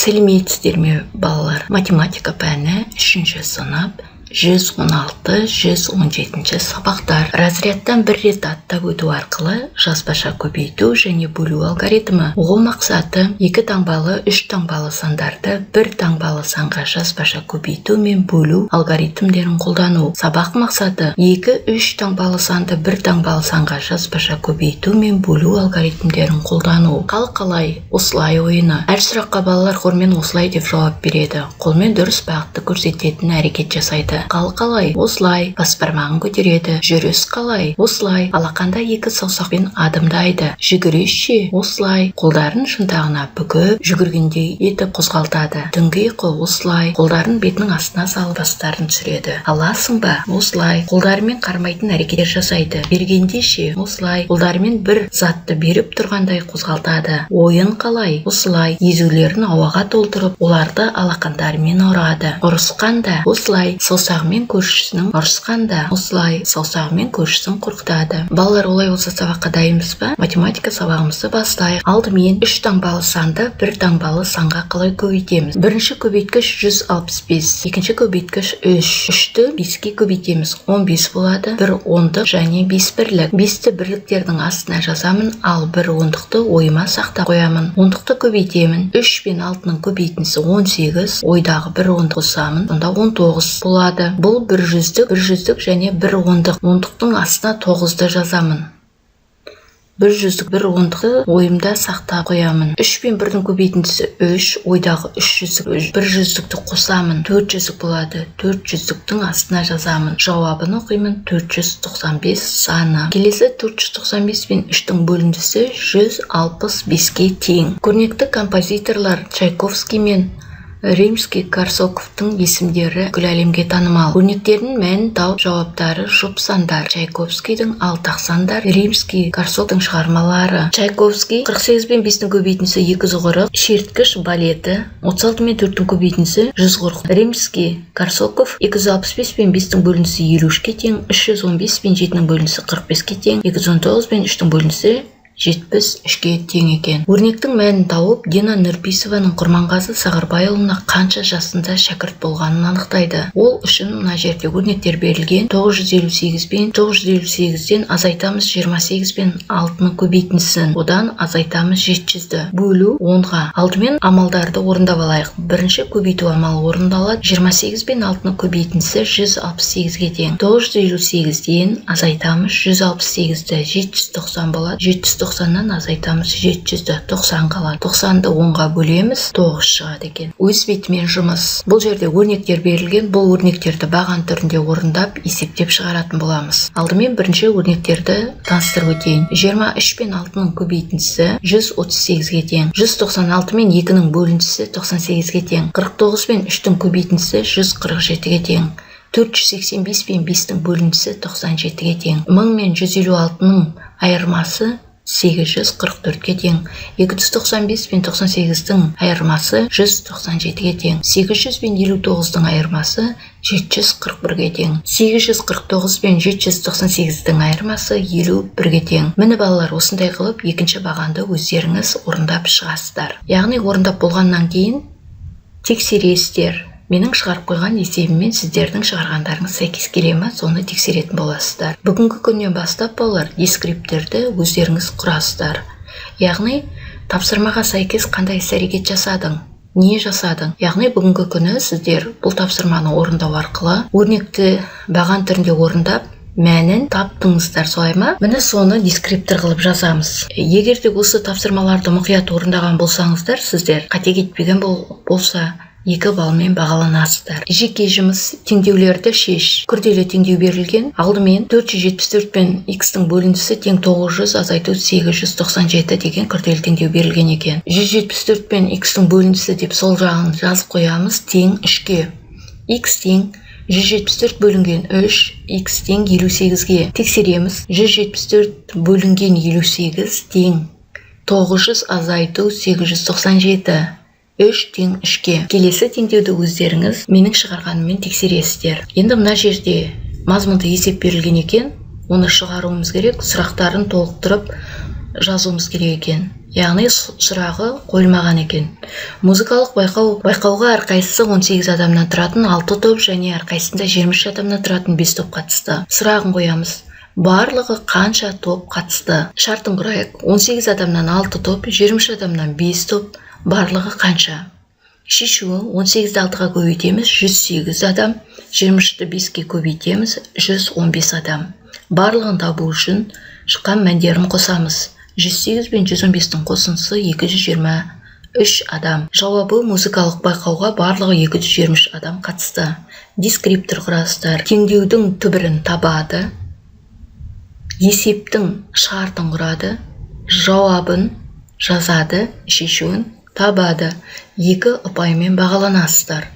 Сәлеметсіздер ме, балалар? Математика пәні 3-ші сынып 116-117 сабақтар. Разрядтан бір рет аттап өту арқылы жазбаша көбейту және бөлу алгоритмі. Оғыл мақсаты 2 таңбалы, 3 таңбалы сандарды 1 таңбалы санға жазбаша көбейту мен бөлу алгоритмдерін қолдану. Сабақ мақсаты 2-3 таңбалы санды 1 таңбалы санға жазбаша көбейту мен бөлу алгоритмдерін қолдану. Қалай? Осылай ойыны. Әр сұраққа балалар қолмен осылай деп жауап береді. Қолмен дұрыс бағытты көрсететін әрекет жасайды. Қалай? Осылай. Бас бармағын көтереді. Жүріс қалай? Осылай. Алақанда 2 саусақпен адымдайды. Жүгіріс осылай. Қолдарын шынтағына бүгіп, жүгіргендей етіп қозғалтады. Түңгі осылай. Қолдарын бетінің астына салып бастарын түсіреді. Аласың ба? Осылай. Қолдарымен қармайтын әрекеттер жасайды. Бергенде осылай. Қолдарымен бір затты беріп тұрғандай қозғалтады. Ойын қалай? Осылай. Езулерін ауаға толтырып, оларды алақандарымен ұрады. Ұрысқанда осылай. Саусағымен көршісінің ұрысқанда осылай. Саусағымен көршісін қорқытады. Балалар, олай болса сабаққа дайынбыз ба? Математика сабағымызды бастайық. Алдымен 3 таңбалы санды 1 таңбалы санға қалай көбейтеміз? Бірінші көбейткіш 165, екінші көбейткіш 3. 3-ті 5-ке көбейтеміз. 15 болады. 1 ондық және 5 бірлік. 5-ті бірліктердің астына жазамын, ал 1 ондықты ойыма сақтап қоямын. Ондықты көбейтемін. 3 пен 6-ның көбейтіндісі 18, ойдағы 1 ондық қосамын, онда 19 болады. Бұл 1 жүздік және 1 ондық. Ондықтың астына 9-ды жазамын. 1 жүздік 1 ондықты ойымда сақтап қоямын. 3 пен 1-дің көбейтіндісі 3, ойдағы 3 жүздік. 1 жүздікті қосамын, 4 жүздік болады. 4 жүздіктің астына жазамын. Жауабын оқимын, 495 саны. Келесі 495 пен 3-дің бөліндісі 165-ке тең. Көрнекті композиторлар Чайковский мен Римский-Корсаковтың есімдері бүкіл әлемге танымал. Өрнектердің мәнін тауып, жауаптары жұп сандар. Чайковскийдің алтақ сандар, Римский-Корсаковтың шығармалары. Чайковский 48 пен 5-дің көбейтіндісі 240, шерткіш балеті. 36 мен 4-дің көбейтіндісі 140. Римский-Корсаков 265 пен 5-дің бөліндісі 53-ке тең, 315 пен 7-дің бөліндісі 45-ке тең, 219 пен 3-дің бөліндісі 73-ке тең екен. Өрнектің мәнін тауып, Дина Нұрпейісованың Құрманғазы Сағырбайұлына қанша жасында шәкірт болғанын анықтайды. Ол үшін мына жерде өрнектер берілген. 958 пен 958-ден азайтамыз 28 пен 6-ның көбейтіндісін. Одан азайтамыз 700-ді. Бөлу 10-ға. Алдымен амалдарды орындап алайық. Бірінші көбейту амалы орындалады. 28 пен 6-ның көбейтіндісі 168-ге тең. 958-ден азайтамыз 168-ді. 790 болады. 790-нан азайтамыз 700-ді. 90 қалады. 90-ды 10-ға бөлеміз, 9 шығады екен. Өз бетімен жұмыс. Бұл жерде өрнектер берілген. Бұл өрнектерді баған түрінде орындап, есептеп шығаратын боламыз. Алдымен бірінші өрнектерді таныстырып өтейін. 23 пен 6-ның көбейтіндісі 138-ге тең. 196 мен 2-ның бөліндісі 98-ге тең. 49 пен 3-дің көбейтіндісі 147-ге тең. 485 пен 5-дің бөліндісі 97-ге тең. 1000 мен 156-ның айырмасы 844-ке тең. 295 пен 98-дің айырмасы 197-ге тең. 800 пен 59-дің айырмасы 741-ге тең. 849 пен 798-дің айырмасы 51-ге тең. Міне балалар, осындай қылып екінші бағанды өздеріңіз орындап шығасыздар. Яғни орындап болғаннан кейін тексересіздер. Менің шығарып қойған есебіммен сіздердің шығарғандарыңыз сәйкес келе ме, соны тексеретін боласыздар. Бүгінгі күннен бастап балалар дескриптерді өздеріңіз құрасыздар. Яғни тапсырмаға сәйкес қандай іс-әрекет жасадың, не жасадың? Яғни бүгінгі күні сіздер бұл тапсырманы орындау арқылы өрнекті баған түрінде орындап, мәнін таптыңыздар, солай ма? Міне соны дескриптор қылып жазамыз. Егер де осы тапсырмаларды мұқият орындаған болсаңыздар, сіздер қате кетпеген болса 2 балмен бағаланасыздар. Жеке жұмыс: теңдеулерді шеш. Күрделі теңдеу берілген. Алдымен 474 пен x-тің бөліндісі тең 900 азайту 897 деген күрделі теңдеу берілген екен. 174 пен x-тің бөліндісі деп сол жағын жазып қоямыз, тең 3-ке. X тең 174 бөлінген 3, x тең 58-ге. Тексереміз. 174 бөлінген 58 тең 900 азайту 897. 3 тең 3-ке. Келесі теңдеуді өздеріңіз менің шығарғаныммен тексересіздер. Енді мына жерде мазмұнды есеп берілген екен. Оны шығаруымыз керек. Сұрақтарын толықтырып жазуымыз керек екен. яғни сұрағы қойылмаған екен. Музыкалық байқауға әрқайсысы 18 адамнан тұратын 6 топ және әрқайсысында 23 адамнан тұратын 5 топ қатысты. Сұрағын қоямыз. Барлығы қанша топ қатысты? Шартын құрайық. 18 адамнан 6 топ, 23 адамнан 5 топ, барлығы қанша? Шешуі 18-ді 6-ға көбейтеміз, 108 адам, 23-ті 5-ке көбейтеміз, 115 адам. Барлығын табу үшін шыққан мәндерін қосамыз. 108 пен 115-тің қосындысы 223 адам. Жауабы музыкалық байқауға барлығы 223 адам қатысты. Дескриптор құрастар. Теңдеудің түбірін табады. Есептің шартын құрады. Жауабын жазады, шешуін табады. 2 ұпаймен бағаланасыздар.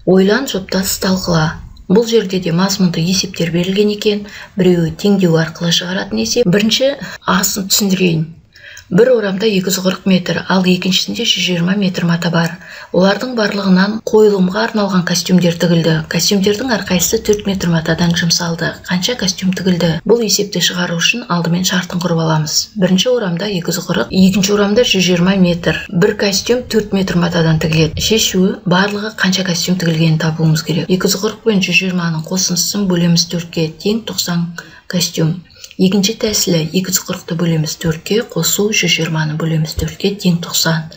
Ойлан, жоптас, талқыла. Бұл жерде де мазмұнды есептер берілген екен. Біреуі теңдеу арқылы шығаратын есеп. Бірінші асын түсіндірейін. Бір орамда 240 метр, ал екіншісінде 120 метр мата бар. Олардың барлығынан қойылымға арналған костюмдер тігілді. Костюмдердің әрқайсысы 4 метр матадан жұмсалды. Қанша костюм тігілді? Бұл есепті шығару үшін алдымен шартын құрып аламыз. Бірінші орамда 240, екінші орамда 120 метр. Бір костюм 4 метр матадан тігіледі. Шешуі барлығы қанша костюм тігілгенін табуымыз керек. 240 пен 120-ның қосындысын бөлеміз 4-ке, тең 90 костюм. Екінші тәсілі 240-ты бөлеміз 4-ке, қосу 120-ны бөлеміз 4-ке, тең 90.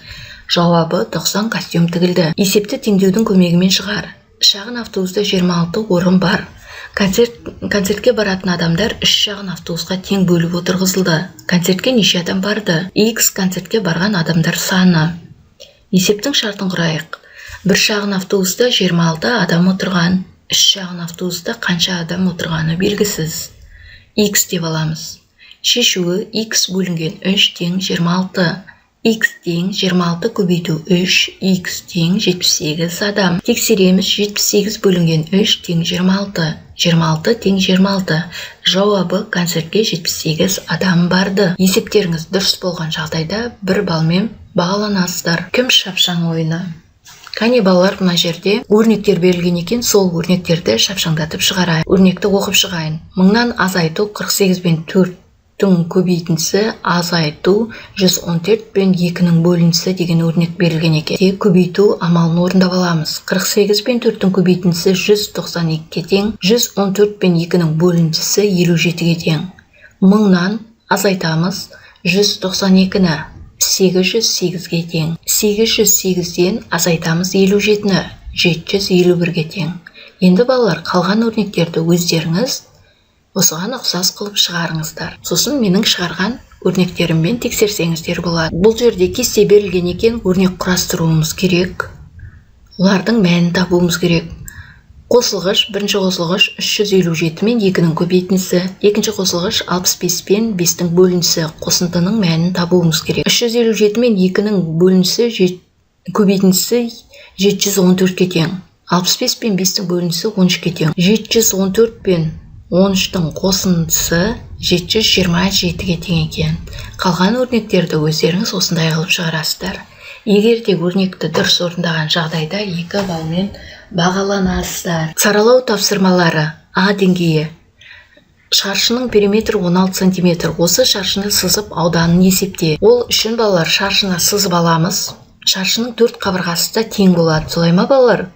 Жауабы 90 костюм тігілді. Есепті теңдеудің көмегімен шығар. Шағын автобуста 26 орын бар. Концертке баратын адамдар 3 шағын автобусқа тең бөліп отырғызылды. Концертке неше адам барды? X концертке барған адамдар саны. Есептің шартын құрайық. Бір шағын автобуста 26 адам отырған. 3 шағын автобуста қанша адам отырғаны белгісіз. X деп аламыз. Шешуі X бөлінген 3 тең 26. X тең 26 көбейту 3, X тең 78 адам. Тексереміз 78 бөлінген 3 тең 26. 26 тең 26. Жауабы концертке 78 адам барды. Есептеріңіз дұрыс болған жағдайда 1 балмен бағаланасыздар. Кім шапшаң ойыны? Кәне балалар, мына жерде өрнектер берілген екен, сол өрнектерді шапшаңдатып шығарайын. Өрнекті оқып шығайын. 1000-нан азайту 48 пен 4-тің көбейтіндісі азайту 114 пен 2-нің бөлінісі деген өрнек берілген екен. Тек көбейту амалын орындап аламыз. 48 пен 4-тің көбейтіндісі 192-ке тең, 114 пен 2-нің бөлінісі 57-ге тең. 1000-нан азайтамыз 192-ні. 808-ге тең. 808-ден азайтамыз 57-ні, 751-ге тең. Енді балалар, қалған өрнектерді өздеріңіз осыған ұқсас қылып шығарыңыздар. Сосын менің шығарған өрнектеріммен тексерсеңіздер болады. Бұл жерде кесте берілген екен, өрнек құрастыруымыз керек. Олардың мәнін табуымыз керек. Қосылғыш, бірінші қосылғыш 357 мен 2-нің көбейтіндісі, екінші қосылғыш 65 пен 5-тің бөлінісі, қосындының мәнін табуымыз керек. 357 мен 2-нің бөлінісі көбейтіндісі 714-ке тең. 65 пен 5-тің бөлінісі 13-ке тең. 714 пен 13-тің қосындысы 727-ге тең екен. Қалған өрнектерді өздеріңіз осындай қылып шығарасыздар. Егер де өрнекті дұрыс орындаған жағдайда 2 балмен бағаланасыздар. Саралау тапсырмалары. А деңгейі. Шаршының периметрі 16 см. Осы шаршыны сызып ауданын есепте. Ол үшін балалар шаршыны сызып аламыз. Шаршының 4 қабырғасы да тең болады. Солай ма балалар?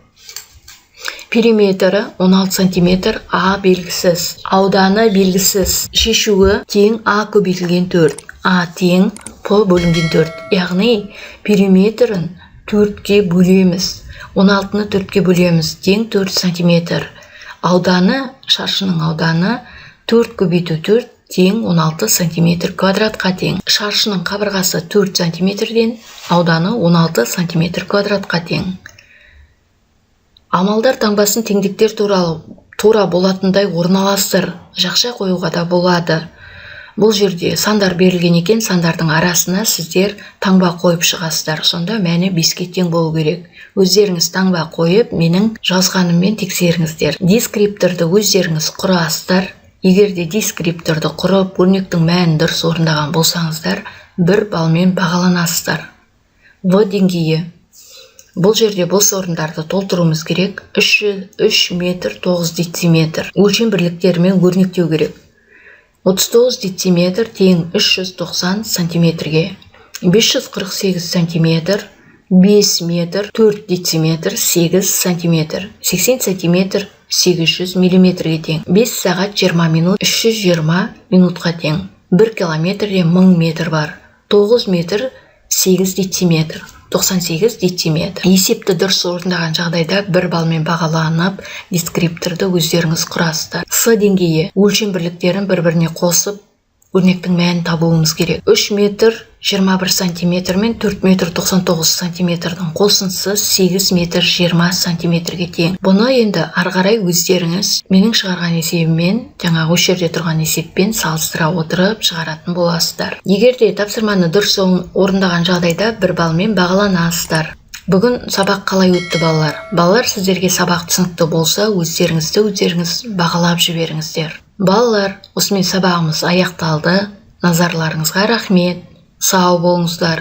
Периметрі 16 см, А белгісіз. Ауданы белгісіз. Шешуі тең А көбейтілген 4. А тең П бөлінген 4. Яғни периметрін 4-ке бөлеміз. 16-ны 4-ке бөлеміз, тең 4 см. Ауданы, шаршының ауданы 4 көбейту 4 тең 16 см квадратқа тең. Шаршының қабырғасы 4 см-ден, ауданы 16 см квадратқа тең. Амалдар таңбасын теңдіктер тура болатындай орналастыр. Жақша қоюға да болады. Бұл жерде сандар берілген екен, сандардың арасына сіздер таңба қойып шығасыздар. Сонда мәні 5-ке тең болу керек. Өздеріңіз таңба қойып, менің жазғаныммен тексеріңіздер. Дескрипторды өздеріңіз құрасыздар. Егер де дескрипторды құрып, өрнектің мәнін дұрыс орындаған болсаңыздар, 1 балмен бағаланасыздар. В деңгейі. Бұл жерде бос орындарды толтыруымыз керек. 3 метр 9 дециметр. Өлшем бірліктерімен өрнектеу керек. 39 дециметр тең 390 сантиметрге. 548 сантиметр 5 метр 4 дециметр 8 сантиметр. 80 сантиметр 800 миллиметрге тең. 5 сағат 20 минут 320 минутқа тең. 1 километрде 1000 метр бар. 9 метр 8 дециметр. 98 дециметр. Есепті дұрыс орындаған жағдайда 1 балмен бағаланып, дескрипторды өздеріңіз құрасыздар. С деңгейі өлшем бірліктерін бір-біріне қосып, өрнектің мәнін табуымыз керек. 3 метр 21 сантиметр мен 4 метр 99 сантиметрдің қосындысы 8 метр 20 сантиметрге тең. Бұны енді арғарай өздеріңіз менің шығарған есебіммен, жаңағы осы жерде тұрған есеппен салыстыра отырып шығаратын боласыздар. Егер де тапсырманы дұрыс орындаған жағдайда 1 балмен бағаланасыздар. Бүгін сабақ қалай өтті балалар? Балалар, сіздерге сабақ түсінікті болса, өздеріңіз бағалап жіберіңіздер. Балалар, осымен сабағымыз аяқталды. Назарларыңызға рахмет. Сау болыңыздар.